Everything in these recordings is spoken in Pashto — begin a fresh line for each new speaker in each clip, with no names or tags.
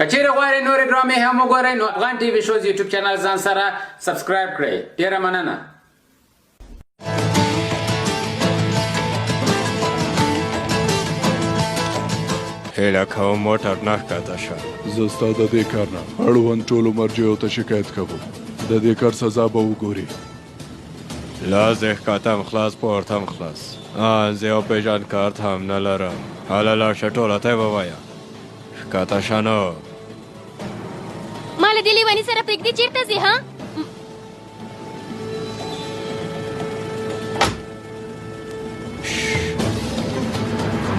که چیرې غواړئ نورې ډرامې هم وګورئ نو افغان ټي وي شوز یوټیوب چینل ځان سره سبسکرایب کړئ. ډېره مننه.
هیله کوم موټر نه ښکته شه.
زه ستا د دې کار نه اړوند ټولو مرجعو ته شکایت کوم. د دې کار سزا به وګوري.
لاس دې ښکته خلاص پورته هم خلاص. زه یو پیژند کارت هم نه لرم. هله لاړ شه ټوله ته یې ووایه ښکته شه نو.
ما له دې لیوني سره پرېږدي چېرته ځې ها؟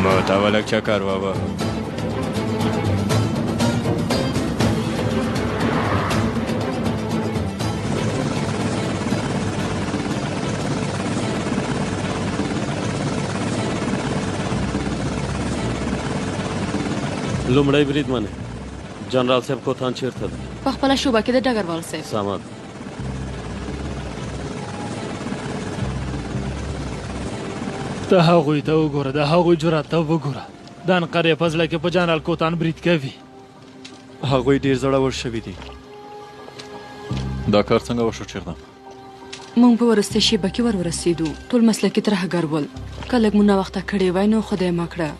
ما ته به لږ چکر ووهه.
لومړی بریدمنه جنرال صاحب کوتان چیرته ده؟
په خپله شوبه کې د ډګروال صاحب.
سمه ده.
ته هغوی ته وګوره، د هغوی جرأت ته وګوره. د انقرې په زړه کې په جنرال کوتان برید کوي.
هغوی ډېر زړور شوي دي.
دا کار څنګه وشو چیرته؟
موږ په وروستۍ شیبه کې ورسېدو. ټول مسلکي ترهګر ول. که لږ مو ناوخته کړې وای نو خدای مه کړه.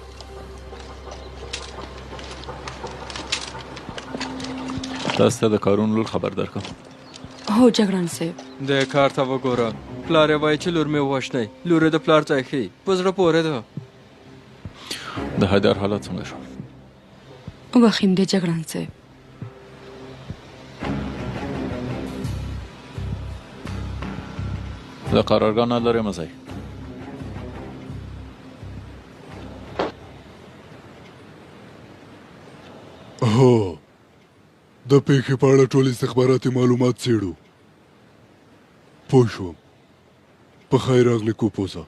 تاسو ته د کارونو لور خبر درکړم.
هو جګړن صاحب.
د کار ته وګوره. پلار یې وایي چې لور مې ووژنئ. لور یې د پلار ځای ښیي. په زړه پورې ده.
د حیدر حالت څنګه شو؟
وبخښئ دې جګړن صاحب.
د قرارګاه نه لرې مه ځئ.
هو د پیښې په اړه ټول استخباراتي معلومات څېړو. پوه شوم. په خیر راغلی کوپوزه.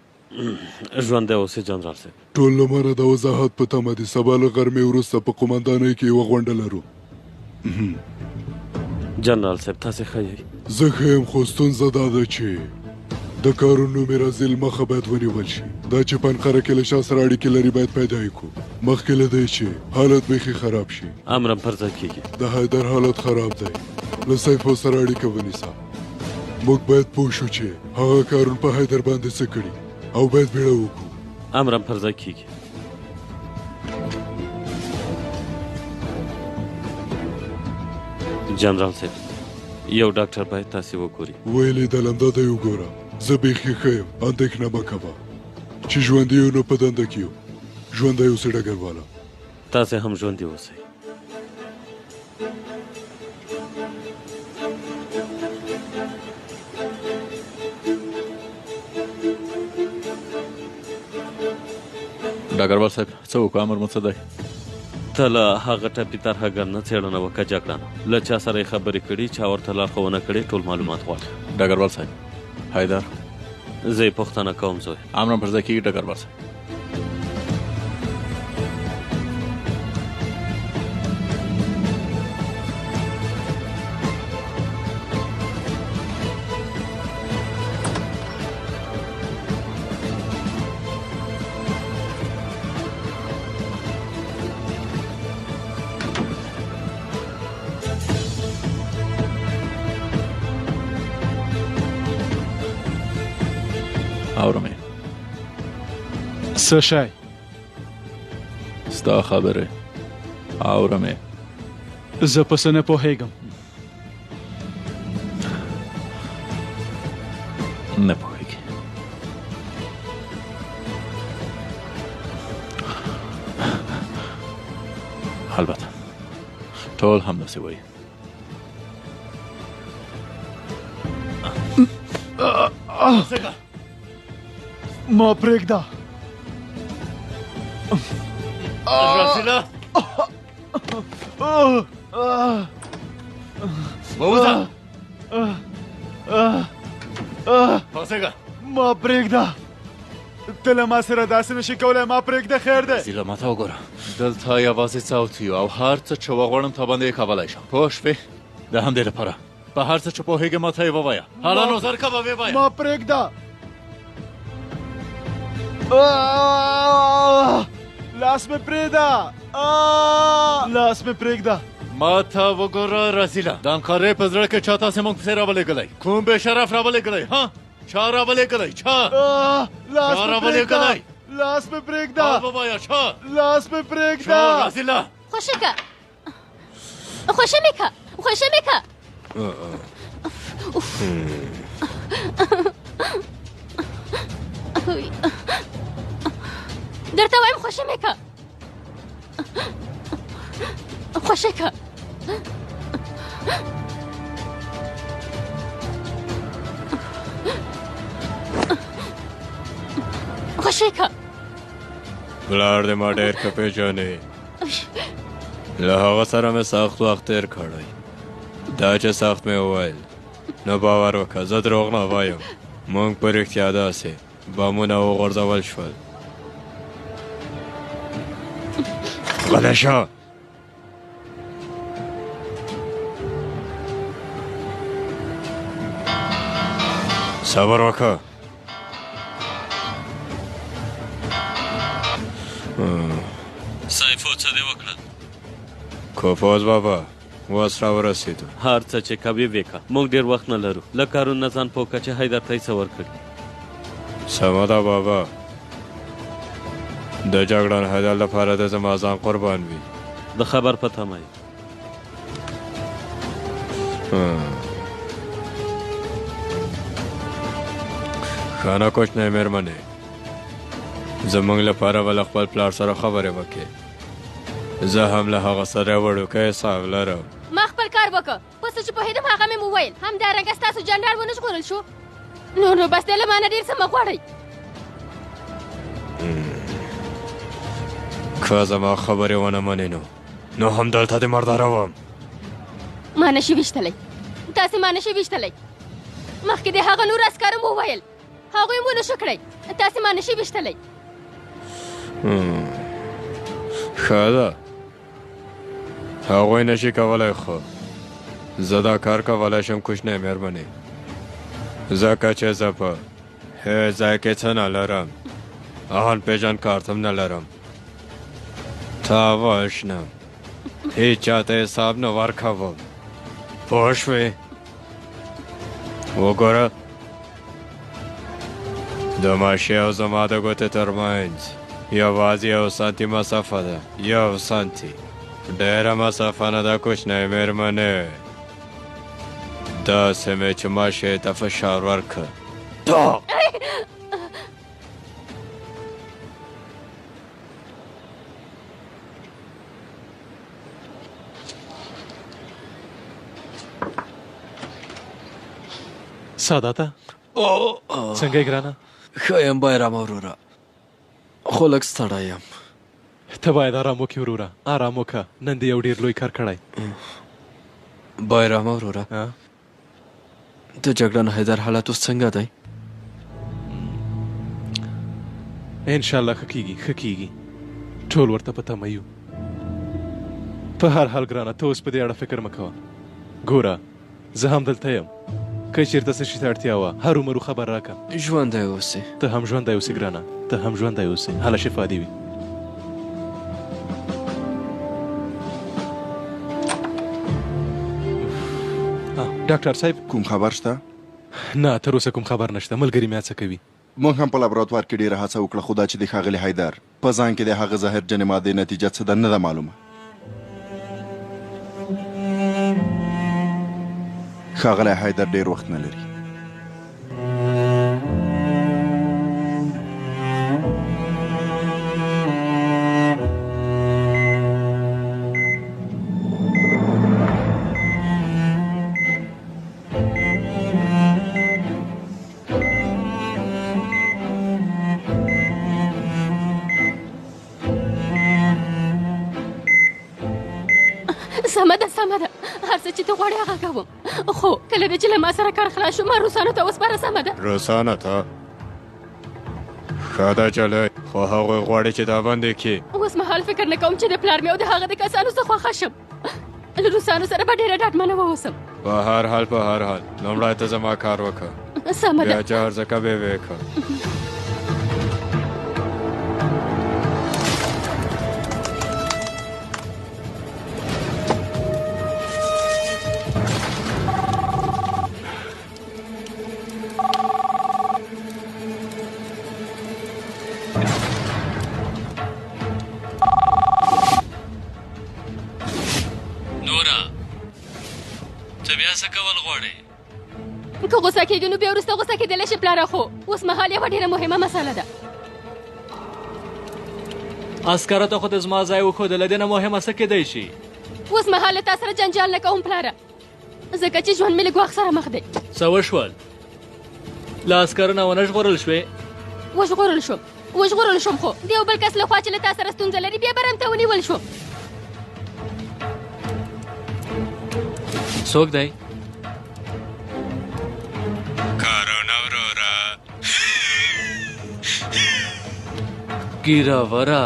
ژوندی اوسې جنرال صاحب.
ټول لمره د وضاحت په تمه دي. سبا له غرمې وروسته په قومندانۍ کې یوه غونډه لرو.
جنرال صاحب تاسې ښه یئ؟
زه ښه یم خو ستونزه دا ده چې د کارونو مې راځل مخه باید ونیول شي. دا چې په انقره کې له شا سره اړیکې لري باید پیدا یې کړو مخکې له دی چې حالت بیخي خراب شي.
امرم پر ځای کېږي.
د حیدر حالت خراب دی. له سیفو سره اړیکه ونیسه. موږ باید پوه شو چې هغه کارون په حیدر باندې څه کړي او باید بیړه وکړو.
امرم پر ځای کېږي. جنرال صاحب یو ډاکټر باید تاسې وګوري.
ویلې د لمدا دی وګوره. زه بیخي ښه یم. اندېښنه مه کوه چې ژوندي یو نو په دنده کې یو. ژوندی اوسې ډګرواله.
تاسې هم ژوندي اوسئ.
ډګروال صاحب څه وکړو؟ امر مو څه دی؟
ته له هغه ټپي ترهګر نه څېړنه وکړه جګړنه. له چا سره یې خبرې کړي، چا ورته لارښوونه کړې، ټول معلومات غواړي.
ډګروال صاحب حیدر
زه یې پوښتنه کوم زوی.
امرم پر ځای کېږي ډګروال صاحب. اورم یې.
څه شی؟
ستا خبرې اورم یې.
زه په څه نه پوهېږم.
نه پوهېږي. البته ټول همداسې وایي.
ما پرېږده.
رسیله ووځه. پاسېږه.
ما پرېږده. ته له ما سره داسې نشي کولی. ما پرېږده. خیر دی.
رسیله ما ته وګوره. دلته یوازې څوت یو او هر څه چې وغواړم تا باندې یې کولی شم. پوه شوې؟ د همدې لپاره په هر څه چې پوهېږې ما ته یې ووایه. حالا نظر کوه ویې وایه.
ما پرېږده. لاس مې پرېږده. لاس مې پرېږده.
ما ته وګوره رسیله د انقرې په زړه کې چا تاسې موږ پسې راولېږلی کوم بې شرف راولېږلی ها چا راولېږلی چا راولېږلی
لاس مې پرېږده
ووایه چا
لاس مې پرېږده
رسیله
خوشه که خوشه مې که خوشه مې که درته وایم خوشه مې که خوشه که خوشه که
پلار دې ما ډېر ښه پېژنې له هغه سره مې سخت وخت تېر کړی دا چې سخت مې وویل نو باور وکړه زه دروغ نه وایم موږ په رښتیا داسې بامونه وغورځول شول غلی شه صبر وکړه
سایفو څه دې وکړل
کوفوز بابا اوس راورسېدو
هر څه چې کوي وکړه موږ ډېر وخت نه لرو له کارونو نه ځان پوه کړه چې حیدر ته یې څه ورکړي
سمه ده بابا د جګړن حیدر لپاره د زما ځان قربان وي
د خبر په تمه یې
ښه نه کوچنۍ مېرمنې زموږ لپاره به له خپل پلار سره خبرې وکړې زه هم له هغه سره وړوکی حساب لرم
ما خپل کار وکړ په څه چې پوهېدم هغه مې وویل همدارنګه ستاسو جنرال ونه ژغورل شو نو بس دی له ما نه ډېر څه مه غواړئ
که زما خبرې ونه منې نو همدلته دې مرداروم
ما نشي ویشتلی تاسې ما نشي ویشتلی مخکې د هغه نور عسکرو مو وویل هغوی مو نشو کړی تاسې ما نشي ویشتلی
ښه ده هغوی نشي کولی خو زه دا کار کولی شم کوچنۍ مېرمنې ځکه چې زه په هېڅ ځای کې څه نه لرم آن پېژند کارت هم نه لرم تا وژنم هېچ چا ته حساب نه ورکوم پوه شوې وګوره د ماشې او زما د ګوتې ترمنځ یوازې یو سانتي مسافه ده یو سانتي ډېره مسافه نه ده کوچنۍ مېرمنې داسې مې چې ماشې ته فشار ورکړه
ساداته څنګه یې ګرانه
ښه یم بایرام وروره خو لږ ستړی یم
ته باید آرام وکړې وروره آرام وکړه نن دې یو ډېر لوی کار کړی
بایرام وروره د جګړن حیدر حالت اوس څنګه دی
انشاءالله ښه کېږي ښه کېږي ټول ورته په تمه یو په هر حال ګرانه ته اوس په دې اړه فکر مه کوه ګوره زه هم دلته یم که چېرته څه شي ته اړتیا وه هرومرو خبر راکړه
ژوندی اوسې
ته هم ژوندی اوسې ګرانه ته هم ژوندی اوسې هله شفا دې وي ډاکټر صاحب
کوم خبر شته
نه تر اوسه کوم خبر نشته ملګري مې هڅه کوي
موږ هم په لابراتوار کې ډېره هڅه وکړه خو دا چې د ښاغلي حیدر په ځان کې د هغه زهرجنې مادې نتیجه څه ده نه ده معلومه ښاغلی حیدر ډېر وخت نه لري
سمه ده سمه ده هر څه چې ته غواړې هغه کوم خو کله دې چې له ما سره کار خلاص شو ما روسانو ته وسپاره سمه ده
روسانو ته ښه ده چلی خو هغوی غواړي چې دا بندې کړي
اوس مهال فکر نه کوم چې د پلار مې او د هغه د کسانو څخه خوښه شم له روسانو سره به ډېره ډاډمنه واوسم
په هر حال لومړی ته زما کار وکړه
سمه
بیا
ده
چې هر څه کوې ویې کړه
ګوره ته بیا څه کول غواړې
که غوسه کېږي نو بیا وروسته غوسه کېدلی شي پلاره خو اوس مهال یوه ډېره مهمه مسله ده
عسکره ته خو د زما ځای وښودله دې نه مهمه څه کېدی شي
اوس مهال له تا سره جنجال نه کوم پلاره ځکه چې ژوند مې له ګواښ سره مخ دی
څه وشول له عسکرو نه ونه ژغورل شوې
وژغورل شوم خو د یو بل کس له خوا چې له تا سره ستونزه لري بیا به رمته ونیول شوم
څوک دی
کارونه وروره
ګیره وره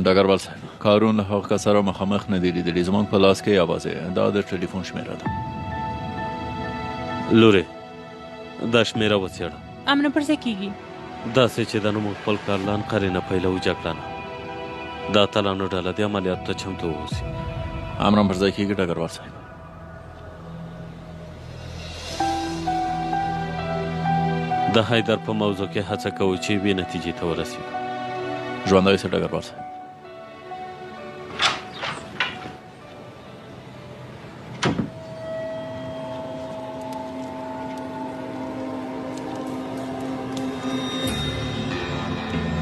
ډګروال صاحب کارون له هغه کس سره مخامخ نه دی لیدلی زموږ په لاس کې یوازې دا د ټلیفون شمېره ده
لورې دا شمېره وڅېړه
امر پر څه کېږي
داسې چې د نوم خپل کارلان قرینه پیلو جګړه نه دا اتلانو ډله د عملیاتو ته چمتو واوسي
امر پر ځای کېږي ډګروال صاحب
د حیدر په موضوع کې هڅه کوو چې بې نتیجې ته ورسېږو
ژوندی اوسه ډګروال صاحب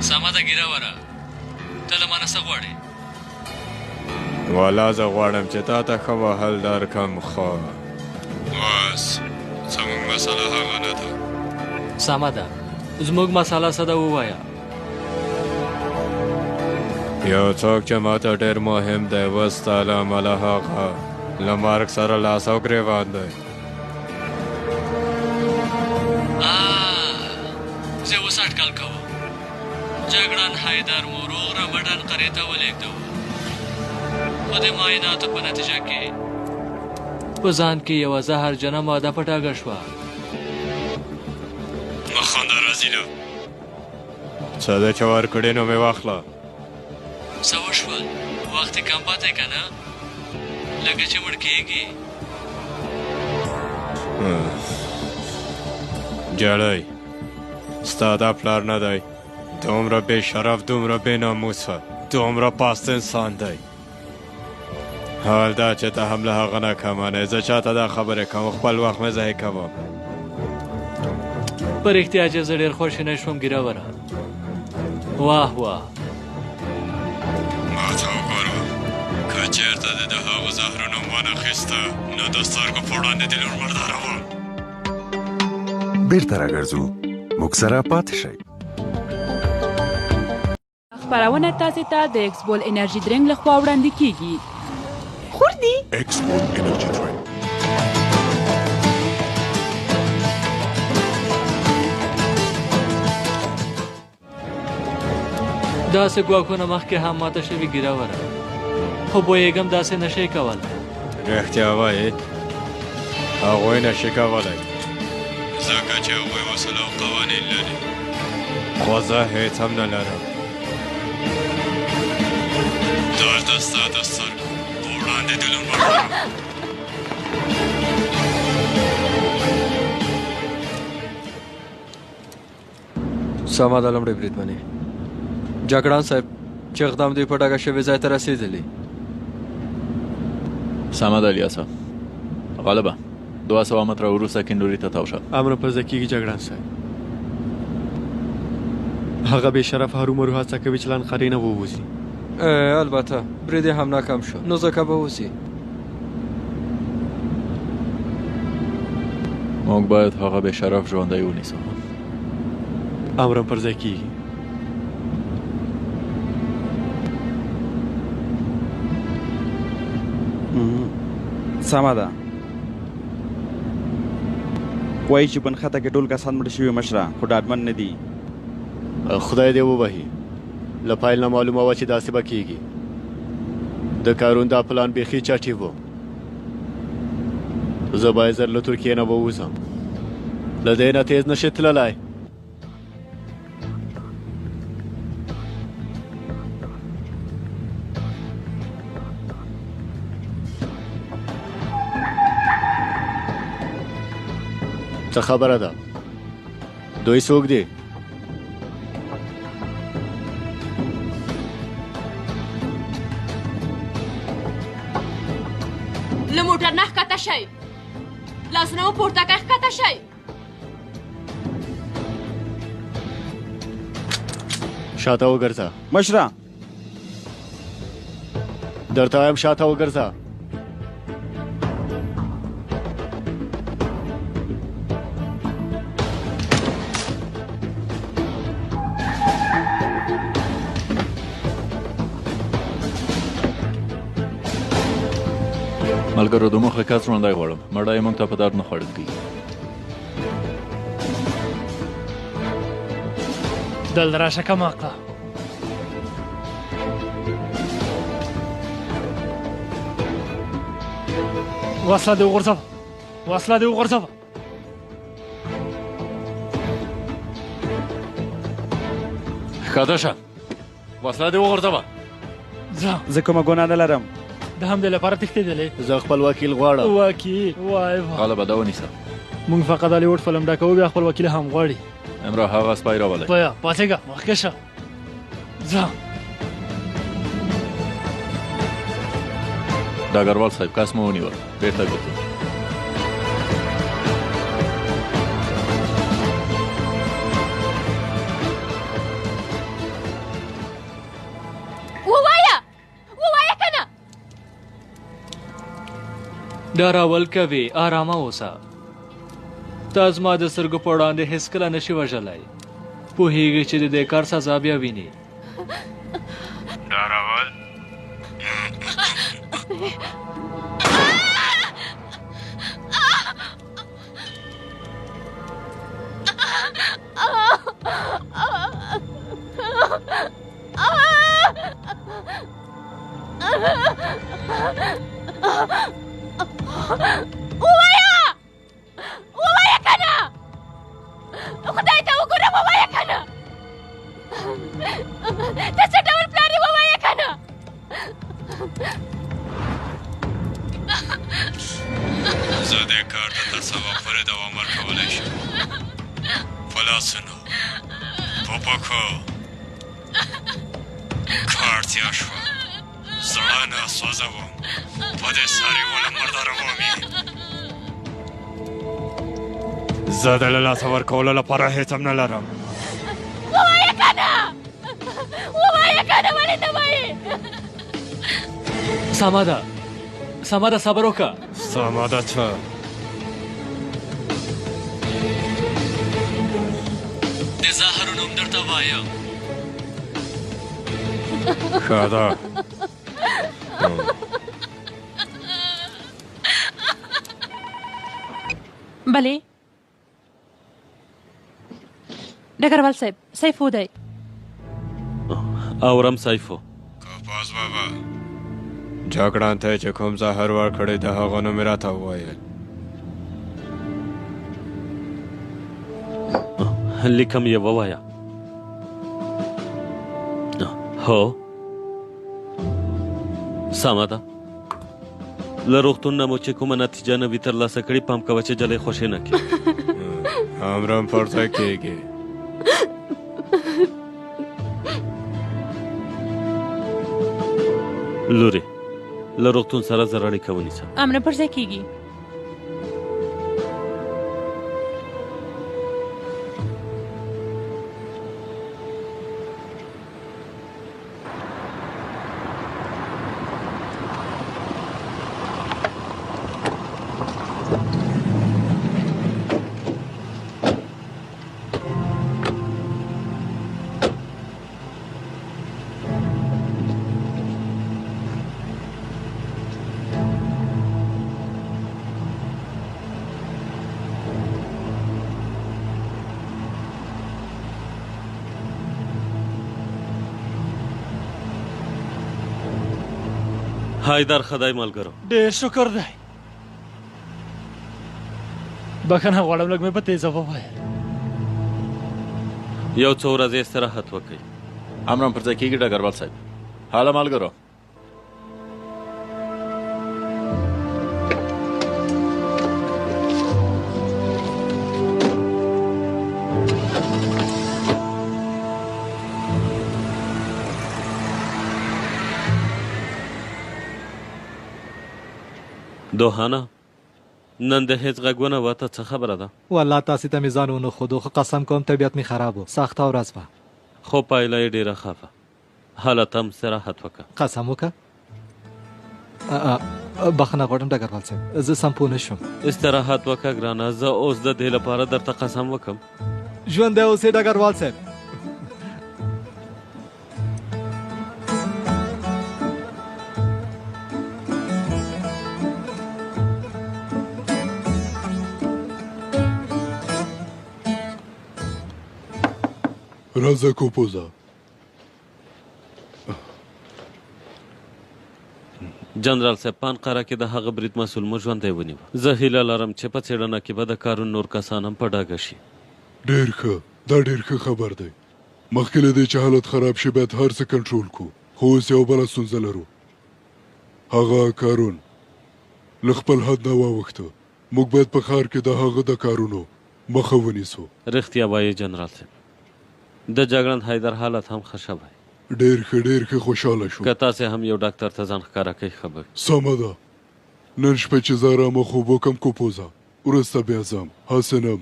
سمه ده ګیره وره ته له مانه څه غواړې
والا زه غواړم چې تا ته ښه وهل درکړم خو اوس زموږ مسله هغه نه ده
سمه ده زموږ مساله څه ده ووایه
یو څوک چې ماته ډېر مهم دی اوس ستا له امله هغه له مرګ سره لاس او ګرېوان دی
زه اوس اټکل کوم جګړن حیدر مروغ رمډن قرې ته ولېږدو خو د معایناتو په نتیجه کې په ځان کې یوه زهرجنه ماده په ډاګه شوه
مخانده رزیله څه ده چې ورکړې نو مې واخله
څه وشول وخت یې کم پاتی که نه لکه چې مړ کېږي
جړی ستا دا پلار نه دی دومره بې شرف دومره بې ناموسه دومره پاست انسان دی حال دا چې ته هم له هغه نه کمانې زه چاته دا خبرې کوم خپل وخت مې ضایع کوم
په رښتیا چې زه ډېر خوشحاله شوم ګیره وره واه واه
ما ته وګوره که چېرته دې د هغو زهرونو وانخیسته نو د سترګو په وړاندې دې لور مرداره وم
بیرته راګرځو موږ سره پاتې شئ
خپرونه تاسو ته د ایکسبول انرژي درنګ لخوا وړاندې کیږي خوردي
ایکسپول انرژي درنګ
داسې ګواښونه مخکې هم ماته شوي ګیره وره خو پوهېږم داسې نشئ کولی
رښتیا وایې هغوی نشي کولی ځکه چې هغوی اصول او قوانین لري خو زه هېڅ هم نه لرم دلته ستا د سترګو په وړاندې د لمر
سمه ده لومړی بریدمنې جګړن صاحب چې اقدام دوی په ډاګه شوي ځای ته رسېدلي
سمه ده الیاسه غالبه 200 متره وروسته کندوري ته تاو شه
امر په ځای کېږي جګړن صاحب هغه بې شرف هرومرو هڅه کوي چې لنقرې نه ووځي
البته برید یې هم ناکام شو نو ځکه به وځي
موږ باید هغه بې شرف ژوندی ونیسو
امر پر ځای کېږي
سمه ده وایي چې بنخته کې ټول کسان مړه شوي مشره خو ډاډمن نه دي
خدای دې ووهي له پایل نه معلومه وه چې داسې به کېږي د کارون دا پلان بیخي چټي و زه باید زر له ترکیې نه ووځم له دې نه تیز نشي تللی څه خبره ده دوی څوک دي
ښکته شئ لاسونه مو پورته کړئ ښکته شئ
شاته وګرځه
مشره
درته وایم شاته وګرځه
ملګرو د مخه کس ژوندی غواړم مړی یې موږ ته په درد نه خوړل کېږي
دلته راشه کم عقله وسله دې وغورځوه وسله دې وغورځوه
ښکته شه وسله دې وغورځوه
زه کومه ګناه نه لرم
د همدې لپاره تښتېدلې
زه خپل وکیل غواړم
وکیل وای
غاله به ده ونیسه
موږ فقط هالیوډ فلم ډکوو بیا خپل وکیل هم غواړي
امرا هغه سپی راولئ
پویه پاڅېږه مخکې شه ځه
ډګروال صاحب کس مو ونیول بېرته ګرځو
ډارول کوي آرامه اوسه تا زما د سترګو په وړاندې هېڅکله نشي وژلی پوهېږي چې د دې کار سزا بیا ویني
ډارول
ووایه کنه خدای ته وګوره ووایه کنه ته څه ډول پلار یې ووایه کنه
زه دې کار ته تر سبا پورې دوام ورکولی شم په لاسونو په پښو کار تیا شوه زړه نه سوځوم په دې ساري وله مرداروم یې زه د له لاسه ورکولو لپاره هېڅ هم نه لرم
ووایه کنه ووایه کنه ولې نه وایې
سمه ده سمه ده صبر وکړه
سمه ده څه
د زهر نوم درته وایم
ښه ده
بلې ډګروال صاحب سیف ودی
اورم سیفو
کپاس بابا جګړان ته چې کوم زهر ورکړی د هغه نوم یې راته وویل
لیکم یې ووایه هو سمه ده له روغتون نه مو چې کومه نتیجه نه وي ترلاسه کړې پام کوه چې جلۍ خوشې نه کړي
امرم پورته کېږي
لورې له روغتون سره زر اړیکه ونیسه
امر پر ځای کېږي
حیدر خدای ملګرو
ډېر شکر دی بخښنه غواړم لږ مې په تیزه وویل
یو څو ورځې استراحت وکړئ
امرم پر ځای کېږي ډګروال صاحب هله ملګرو
دوهانه نن د هیڅ غږ ونه وته څه خبره ده
والله تاسې ته مې ځان ونه ښودو خو قسم کوم طبیعت مې خراب و سخته ورځ وه
خو پایله یې ډېره ښه وه حالت هم استراحت وکړه
قسم وکړه بخښنه غواړم ډګروال صاحب زه سم پوه نه شوم
استراحت وکړه ګرانه زه اوس د دې لپاره درته قسم وکړم
ژوندی اوسې ډګروال صاحب
راځه کوپوزا
جنرال صاحب په انقره کې د هغه برید مسؤل مو ژوندی ونیوه زه هیله لرم چې په څېړنه کې به د کارون نور کسان هم په ډاګه شي
ډېر ښه دا ډېر ښه خبر دی مخکې له دې چې حالت خراب شي باید هر څه کنټرول کړو خو اوس یو بله ستونزه لرو هغه کارون له خپل حد نه واوښته موږ باید په ښار کې د هغه د کارونو مخه ونیسو
رښتیا وایي جنرال صاحب د جګړن حیدر حالت هم ښه شوی
ډېر ښه خوشحاله شو
که تاسې هم یو ډاکټر ته ځان ښکاره کوي خبر
سمه ده نن شپه چې زه ارامه خوب وکړم کوپوزا وروسته بیا ځم حسنم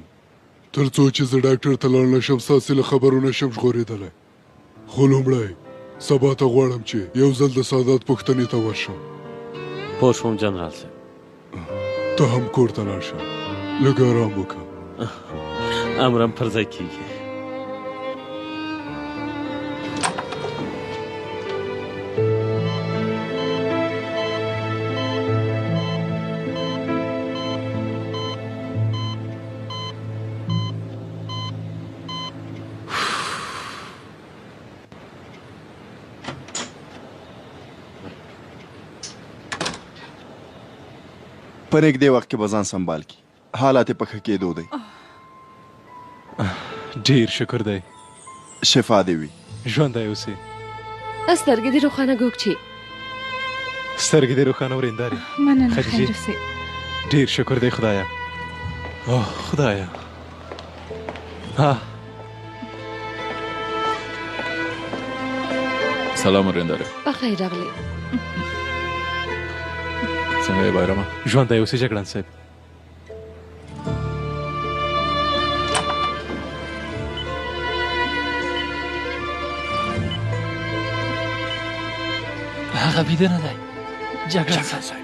تر څو چې زه ډاکټر ته لاړ نه شم ستاسې له خبرو نه شم ژغورېدلی خو لومړی سبا ته غواړم چې یو ځل د سادات پوښتنې ته ورشم
پوه شوم جنرال صاحب
ته هم کور ته لاړ شه لږ ارام وکړه
امرم پر ځای کېږي
په نږدې وخت کې به ځان سنبال کړي حالات یې په ښه کېدو دی
ډېر شکر دی
شفا دې وي
ژوندی اوسې
سترګې دې روښانه ګوګچې
سترګې دې روښانه ورېندارې
مننه خیر اوسې
ډېر شکر دی خدایه اوه خدایه
سلام ورېندارې
بخیر راغلی
څنګه یې بایرمه
ژوندی اوسې جګړن صاحب
هغه بیده نه دی جګړن صاحب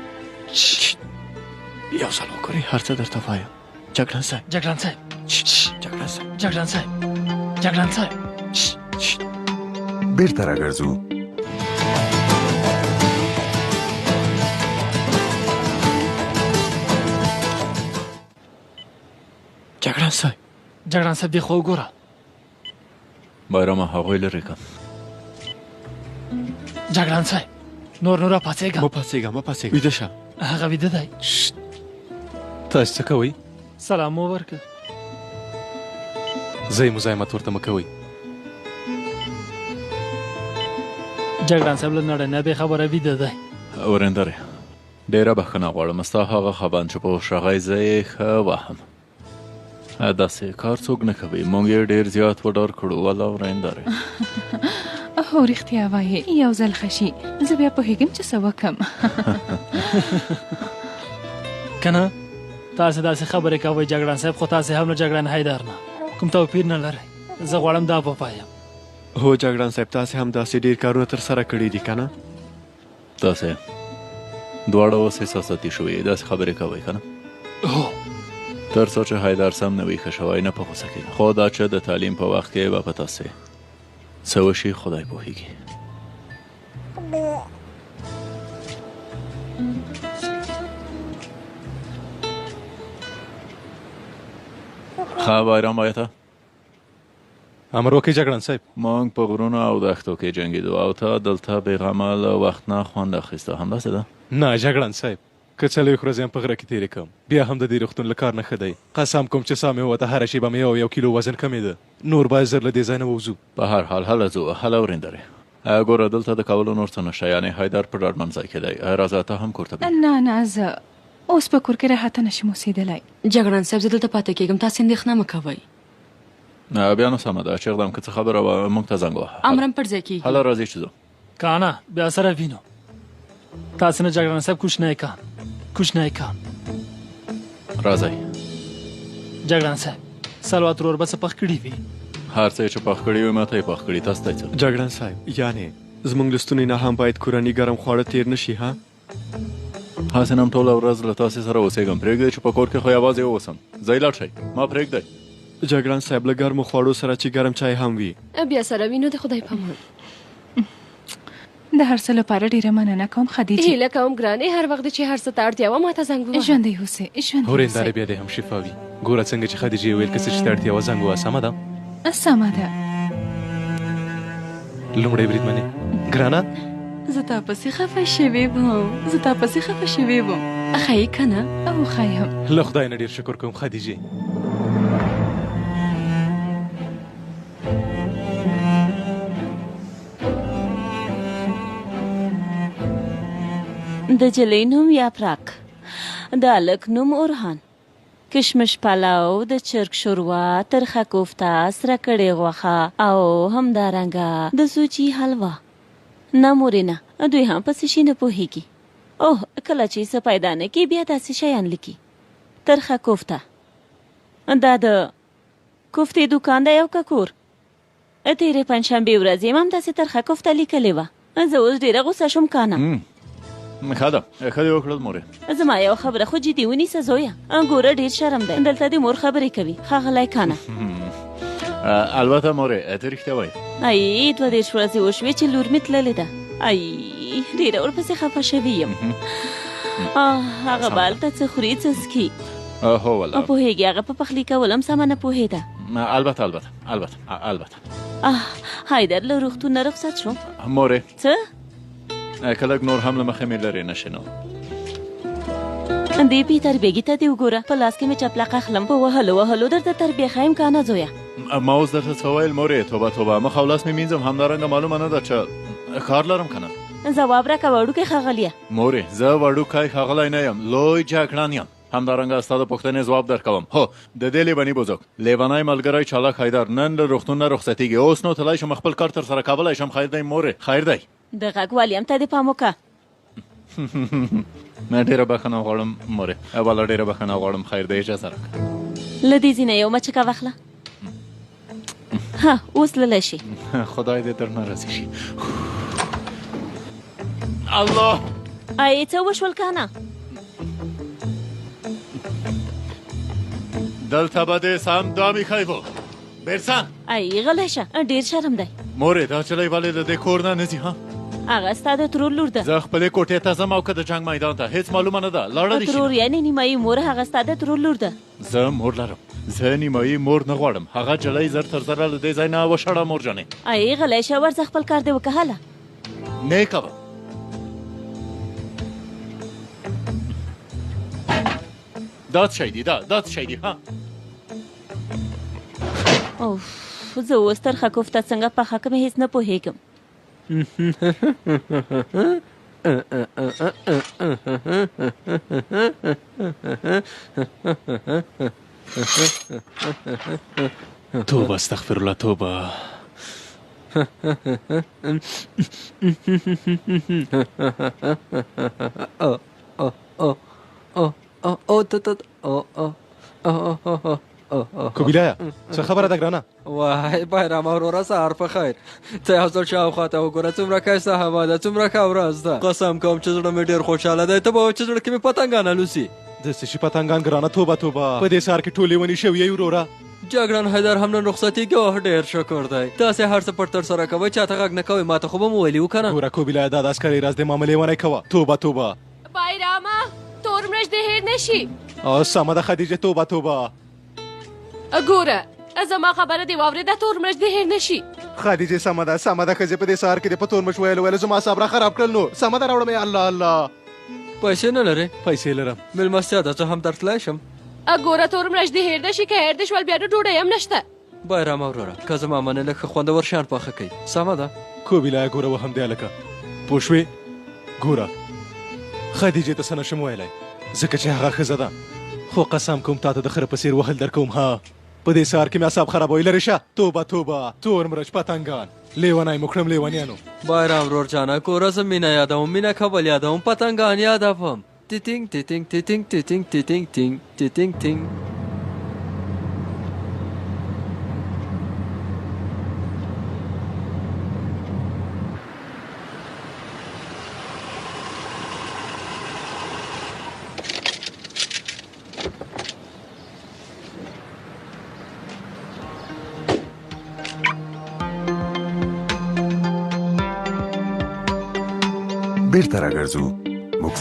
یو ځل وګورئ هر څه درته وایم جګړن صاحب
جګړن صاحب
جګړن صاحب
جګړن صاحب جګړن صاحب
بیرته راګرځو
جګړن صاحب
جګړن صاحب دې خو وګوره
بایرمه هغوی لرې کړم
جګړن صاحب نور راپاڅېږه
مه پاڅېږه ویده شه
هغه ویده دی
تاسې څه کوئ
سلام مو ورکړه
ځای مزاحمت ورته مه کوئ
جګړن صاحب له نړۍ نه بې خبره ویده دی
ورېندارې ډېره بښنه غواړم ستا هغه خبان چې په هوښ راغی زه یې ښه وهم داسې کار څوک نه کوي موږ یې ډېر زیات وډار کړو والله ورېندارې
هو رښتیا وایې یو ځل ښه شي زه بیا پوهېږم چې څه وکړم
که نه تاسې داسې خبرې کوئ جګړن صاحب خو تاسې هم له جګړن حیدر نه کوم توپیر نه لرئ زه غواړم دا ووایم
هو جګړن صاحب تاسې هم داسې ډېر کارونه ترسره کړي دي که نه
تاسې دواړه اوس احساساتي شوي داسې خبرې کوئ که نه
هو
تر څو چې حیدر سم نه وي ښه شوی نه په غوسه کېږي خو دا چې د تعلیم په وخت کې به په تاسې څه وشي خدای پوهېږي ښه بایرام آیا
امر وکړئ جګړن صاحب
موږ په غرونو او دښتو کې جنګېدو او ته دلته بېغمه له وخت نه خوند اخیسته همداسې ده
نه جګړن صاحب که څلوېښت ورځې هم په غره کې تېرې کړم بیا هم د دې روغتون له کار نه ښه دی قسم کوم چې ساه مې ووته هره شېبه مې یو کیلو وزن کمېده نور باید زر له دې ځای نه ووځو
په هر حال هله ځو هله ورېندارې ګوره دلته د کولو نور څه نشته یعنې حیدر په ډاډمن ځای کې دی راځه ته هم کور ته
نه زه اوس په کور کې راحته نشم اوسېدلی
جګړن صاحب زه دلته پاتې کېږم تاسې اندېښنه مه کوئ
بیا نو سمه ده چې اقدام که څه خبره وه موږ ته زنګ وهه
امرم پر ځای کېږي
هله راځئ چې ځو
که نه بیا سره وینو تاسې نه جګړن صاحب کوچنی کان
راځئ
جګړن صاحب سلوات ورور به څه پخ کړي وي
هر څه چې پخ کړي وي ما ته یې پخ کړي تاسو ته یې څه
جګړن صاحب یعنې زموږ له ستوني نه هم باید کورني ګرم خواړه تیر نه شي ها
هسې نم ټوله ورځ له تاسې سره اوسېږم پرېږدئ چې په کور کې خو یوازې واوسم ځئ لاړ شئ ما پرېږدئ
جګړن صاحب له ګرمو خوړو سره چې ګرم چای هم وي
بیا سره وینو د خدای په امان
د هر څه لپاره ډیره مننه کوم خدیجه
هیله کوم ګرانې هر وخت چې هر څه ته اړتیا وه ماته زنګ ووهه
ژوندی اوسئ ژوندی
هورېندارې بیا دې هم شفا وي ګوره څنګه چې خدیجې ویل که څه چې ته اړتیا وه زنګ ووهه سمه ده
سمه ده
لومړی بریدمنې ګرانه
زه تا پسې خفه شوې وم ښایي که نه
او ښایي هم
له خدای نه ډېر شکر کوم خدیجې
د جلۍ نوم یاپراک د هلک نوم اورهان کشمش پلاو د چرګ شوروا ترخه کوفته سره کړې غوښه او همدارنګه د سوچي حلوا نه مورینه دوی هم په څه شي نه پوهېږي اوه کله چې څه پیدا نه کړي بیا داسې شیان لیکي ترخه کوفته دا د کوفتې دوکان دی او که کور تېرې پنجشنبې ورځ یې هم داسې ترخه کوفته لیکلې وه زه اوس ډېره غوسه شوم که نه
ښه ده ښه دې وکړل مورې
زما یو خبره خو جدي ونیسه زویه ګوره ډېر شرم دی دلته د مور خبرې کوي ښاغلی که نه
البته مورې ته رښتیا وایي
ای 2 ورځې وشوې چې لور مې تللې ده ای ډېره ورپسې خفه شوې یم هغه به هلته څه خوري څه څکي
هو والله
پوهېږي هغه په پخلي کول هم سمه نه پوهېده
البته
حیدر له روغتون نه رخصت شو
مورې
څه
که لږ نور هم له مخې مې لرې نه شي نو
دې پی تربیږي ته دې وګوره په لاس کې مې چپلقه اخلم په وهلو درته تربیه ښایم که نه زویه
ما اوس درته څه ویل مورې توبه مخ او لاس مې مینځم همدارنګه معلومه نه ده چې کار لرم که نه
ځواب راکړه وړوکی ښاغلیه
مورې زه وړوکی ښاغلی نه یم لوی جګړن یم همدارنګه ستا د پوښتنې ځواب درکوم هو د دې لیوني بزرګ لیونی ملګری چالاک حیدر نن له روغتون نه رخصتېږي اوس نو تللی شم خپل کار ترسره کولی شم خیر دی مورې خیر دی
د غږ والیم ته دې پام وکړه
ما ډېره بخښنه غواړم مورې والا ډېره بخښنه غواړم خیر دی اجازه راکړه
له دې ځینه یو مچکه واخله ها اوس تللی شي
خدای دې درنه راضي شي الله
ای څه وشول که نه
دلته به دې سم دام ایښی و بیرسن
ای غلی شه ډېر شرم دی
مورې دا چلی ولې د دې کور نه نه ځي ها
هغه ستا د ترور لور ده
زه خپلې کوټې ته ځم او که د جنګ میدان ته هېڅ معلومه نه ده لاړه دې شي
ترور یعنې نیمایي مور هغه ستا د ترور لور ده
زه مور لرم زه نیمایي مور نه غواړم هغه جلی زر تر زره له دې ځای نه وشړه مورجانې
ای غلی شه ورځه خپل کار دې وکړه هله
نه کوه دا څه شی دی دا څه شی دی ها
اوف زه اوس ترخه کوفته څنګه پخه کړم هېڅ نه پوهېږم
توبه استغفر الله توبه کوبیلایا څه خبره ده ګرانه
وای بایرام وروره سهار په خیر ته یو ځل شاوخوا ته وګوره څومره ښایسته هوا ده څومره ښه ورځ ده قسم کوم چې زړه مې ډېر خوشحاله دی ته به وایې چې زړه کې مې پتنګان الوسي
د څه شي پتنګان ګرانه توبه په دې سهار کې ټولې ونې شوې یې وروره
جګړن حیدر هم نن رخصتېږي او ډېر شکر دی تاسې هر څه پټ ترسره کوئ چاته غږ نه کوئ ما ته خو به مو ویلي وو که نه
ګوره کوبیلایا دا د عسکرۍ راز دی ما مه لیونی کوه توبه
بایرامه تور مرچ دې هېر نه شي
سمه ده خدیجه توبه
ګوره زما خبره دې واورېده تور مرچ دې هېر نه شي
خدیجه سمه ده ښځې په دې سهار کې دې په تور مرچ ویلو زما صبره خراب کړل نو سمه ده راوړم الله
پیسې نه لرې
پیسې لرم
مېلمستیا ده زه هم درتلی شم
ګوره تور مرچ دې هېر نه شي که هېر دې شول بیا نو ډوډۍ هم نشته
بایرامه وروره که زما منې لږ ښه خوندور شیان پاخه کوي سمه ده
کوبیلایا ګوره و همدې هلکه پوه شوې ګوره خدیجې ته څه نشم ویلی ځکه چې هغه ښځه ده خو قسم کوم تا ته د خره په څېر وهل در کوم ها په دې سهار کې مې اعصاب خرابوي لرې شه توبه تور مرچ پتنګان لیونی مو کړم لیونیانو
بایرام ورور جانه کوره زه مینه یادوم مینه کول یادوم پتنګان یادوم تیتینګ تیتینګ تیتینګ تیتینګ تیتینګ تینګ تیتینګ تینګ.
بیرته راګرځو موږ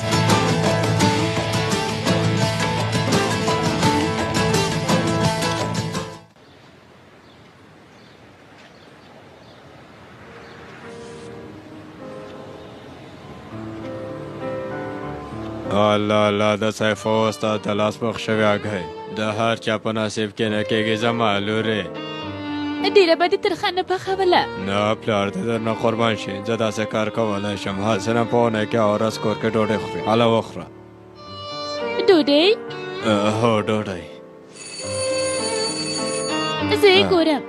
الله الله د سیف استاد د لاس مخ شوی اگای د هر چا په نصیب کې نه کېږي زما لورې
ډیره به دې ترخه نه پخوله.
نه پلار دې درنه قربان شي زه داسې کار کولی شم هسې نه په اونۍ کې اورس کور کې ډوډۍ خوري هله وخوره.
ډوډۍ؟
هو ډوډۍ.
زه یې ګورم.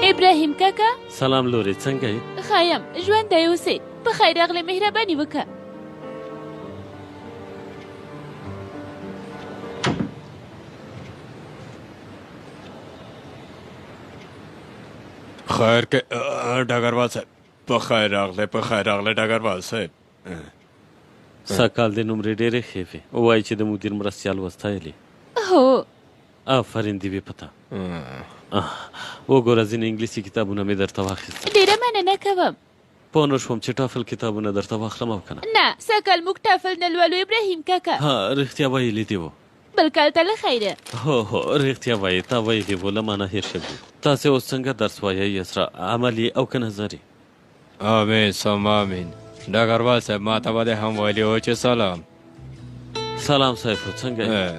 ابراهیم کاکا
سلام لورې څنګه یې؟
ښه یم ژوندی اوسې. په خیر راغلې مهرباني وکړه.
خیر کې ډګروال صاحب په خیر راغلی په خیر راغلی ډګروال صاحب.
سږکال دې نومرې ډېرې ښې وې وایي چې د مدیر مرستیال وستایلې.
هو
آفرین دې وي پته. وګوره ځینې انګلیسي کتابونه مې درته واخیستل.
ډېره مننه کوم.
پوه نه شوم چې ټافل کتابونه درته واخلم او که نه.
نه سږکال موږ ټافل نه لولو ابراهیم کاکا.
ها رښتیا ویلي دې وو.
بل کال ته له خیره.
هو هو رښتیا وایي تا ویلي وو له ما نه هېر شوي. تاسې اوس څنګه درس وایئ اسرا عملي او که نظري؟
آمین ثم آمین. ډګروال صاحب ما ته به دې هم ویلي وو چې سلام.
سلام سیفو څنګه یې؟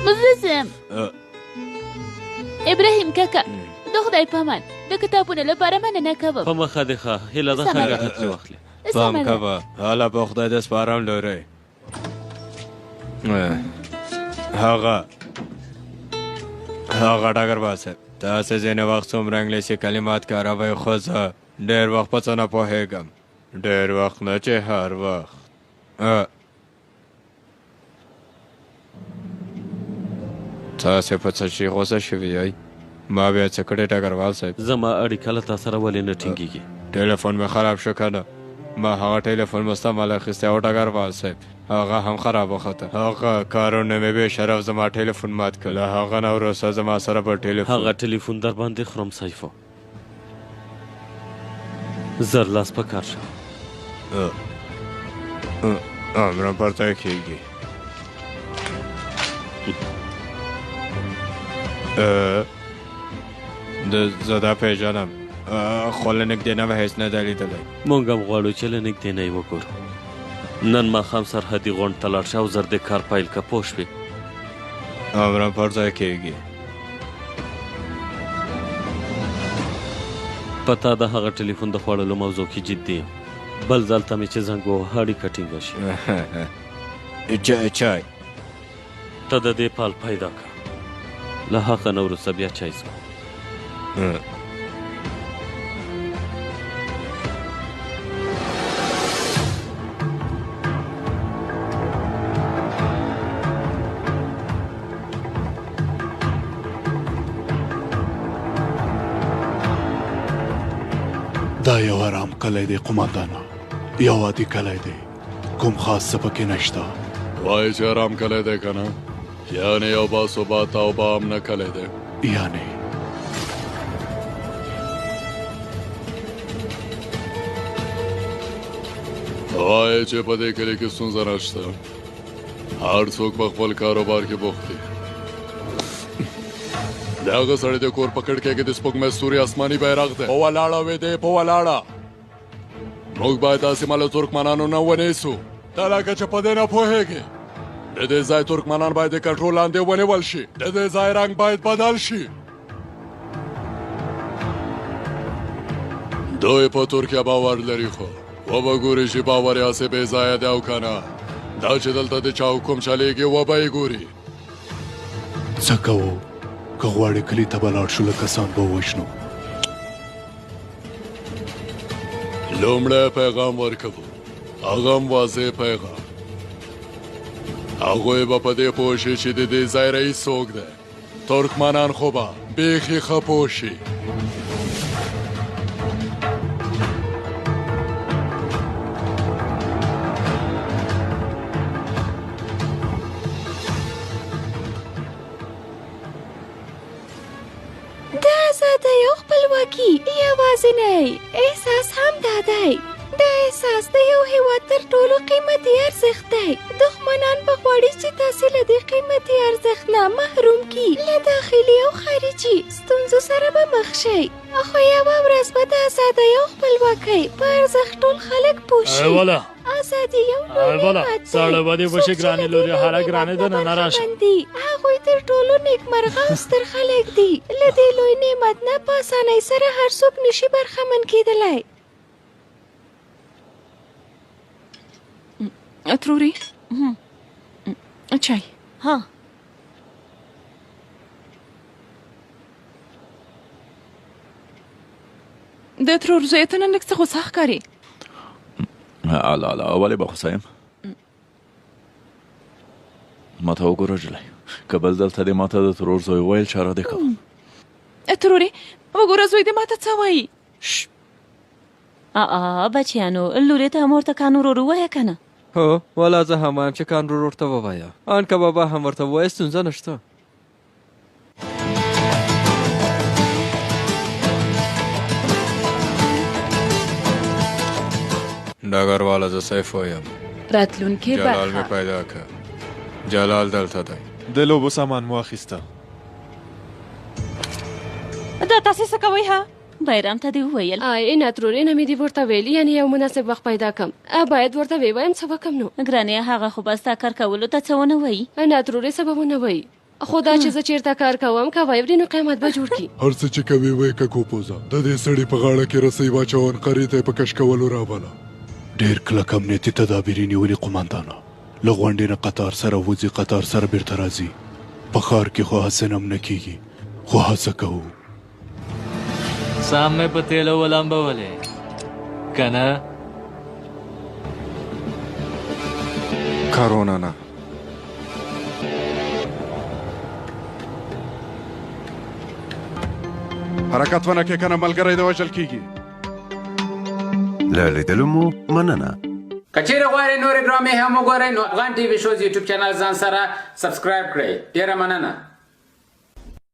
مزلزم ابراهیم کاکا د خدای په امان د کتابونو لپاره مننه کوم.
په مخه دې ښه هیله ده ښه ګټه ترې واخلې.
پام کوه هله په خدای دې سپارم لورې. هغه ډګروال صاحب تاسې ځینې وخت څومره انګلیسي کلمات کاروئ خو زه ډېر وخت په څه نه پوهېږم. ډېر وخت نه چې هر وخت. تاسې په څه شي غوسه شوي یئ؟ ما بیا څه کړې ډګروال صاحب؟
زما اړیکه له تا سره ولې نه ټینګېږي؟
ټلیفون مې خراب شو که نه؟ ما هغه ټلیفون مستعمل اخیستی او ډګروال صاحب هغه هم خراب وخته. هغه کارونه مې بې شرف زما ټلیفون مات کړ. له هغه نه وروسته زما سره به ټلیفون
هغه ټلیفون در باندې خورم سیفو. زر لاس په کار شه.
امرم پرته کېږي. زه دا پېژنم خو له نږدې نه به هېڅ نه ده لیدلی.
موږ هم غواړو چې له نږدې نه یې وګورو. نن ماښام سرحدي غونډ ته لاړ شه او زر دې کار پیل که پوه شوې؟
امرم پر ځای کېږي.
په تا د هغه ټلیفون د خوړلو موضوع کې جدي یم. بل ځل ته مې چې زنګ ووهه اړیکه ټینګه شي.
چای
ته د دې پال پیدا کړه. له هغه نه وروسته بیا چای څښو.
دا یو آرام کلی دی قماندانه. یو عادي کلی دی کوم خاص څه پکې نشته.
وایي چې آرام کلی دی که نه؟ یعنې یو باثباته او باامنه کلی دی.
یعنې
وایي چې په دې کلي کې ستونزه نشته. هر څوک په خپل کاروبار کې بوخت دی. د هغه سړي د کور په کړکۍ کې د سپوږمۍ ستوري آسماني بیرغ دی. په ولاړه وې دی په ولاړه. موږ باید دا سیمه له ترکمنانو نه ونیسو. ته لکه چې په دې نه پوهېږې د دې ځای ترکمنان باید د کنټرول لاندې ونیول شي. د دې ځای رنګ باید بدل شي. دوی په ترکیه باور لري خو وبه ګوري چې باور یې هسې بې ځایه دی او که نه. دا چې دلته د چا حکم چلیږي وبه یې ګوري.
څه کوو که غواړې کلي ته به لاړ شو له کسان به ووژنو
لومړی پیغام ورکوو هغه هم واضح پیغام هغوی به په دې پوه شي چې د دې ځای رئیس څوک دی ترکمنان خو به بیخي ښه پوه شي
د ازادۍ او خپلواکي یوازینی احساس هم دا دی دا احساس د یو هیواد تر ټولو قیمتي ارزښت دی دښمنان به غواړي چې تاسې له دې قیمتي ارزښت نه محروم کړي له داخلي او خارجي ستونزو سره به مخ شئ خو یوه ورځ به د ازادۍ او خپلواکۍ په ارزښت ټول خلک پوه شي ازادي یو لوی نعمت دی
ساړه به دې وشي ګرانې لورې هله ګرانې ده نه راشه
هغوی تر ټولو نیکمرغه او ستر خلک دي له دې لوی نعمت نه په اسانۍ سره هر څوک نشي برخمن کېدلی
تروري چای
ها
د ترور زوی ته نن لږ څه غوسه ښکاري
الله ولې به غوسه یم ما ته وګوره جلۍ که بل دلته دې ما ته د ترور زوی ویل چاره دې کوم
تروري وګوره زوی دې ما ته څه وایي
بچیانو لورې ته هم ورته کانور ور ووایه که نه
هو والا زه هم وایم چې کانور ورته ووایه انکه بابا هم ورته ووایه ستونزه نشته
ډګرواله زه سیف وایم
راتلونکې
جلال
برخه
مې پیدا کړ جلال دلته دی
د لوبو سامان مو اخیسته
دا تاسې څه کوئ ها بیرام ته دې وویل
نه ترورې نه مې دې ورته ویلي یعنې یو مناسب وخت پیدا کړم باید ورته ووایم څه وکړم نو
ګرانې هغه خو به ستا کار کولو ته څه ونه وایي
نه ترورې څه به ونه وایي خو دا چې زه چېرته کار کوم که واوري نو قیامت به جوړ کړي
هر څه چې کوي وایي که کوپوزه د دې سړي په غاړه کې رسۍ واچوه انقرې ته یې په کش کولو راوله ډېر کلک امنیتي تدابیر یې نیولي قماندانه له غونډې نه قطار سره وځي قطار سره بیرته راځي په ښار کې خو هڅه هم نه کېږي خو هڅه کوو
سام مې په تیلو ولامبولې که نه
کارونه نه حرکت ونه کې که نه ملګری د وژل کېږي
له لیدلو مو مننه
که چیرې غواړئ نورې ډرامې هم وګورئ نو افغان ټي وي شوز یوټیوب چینل ځان سره سبسکرایب کړئ ډېره مننه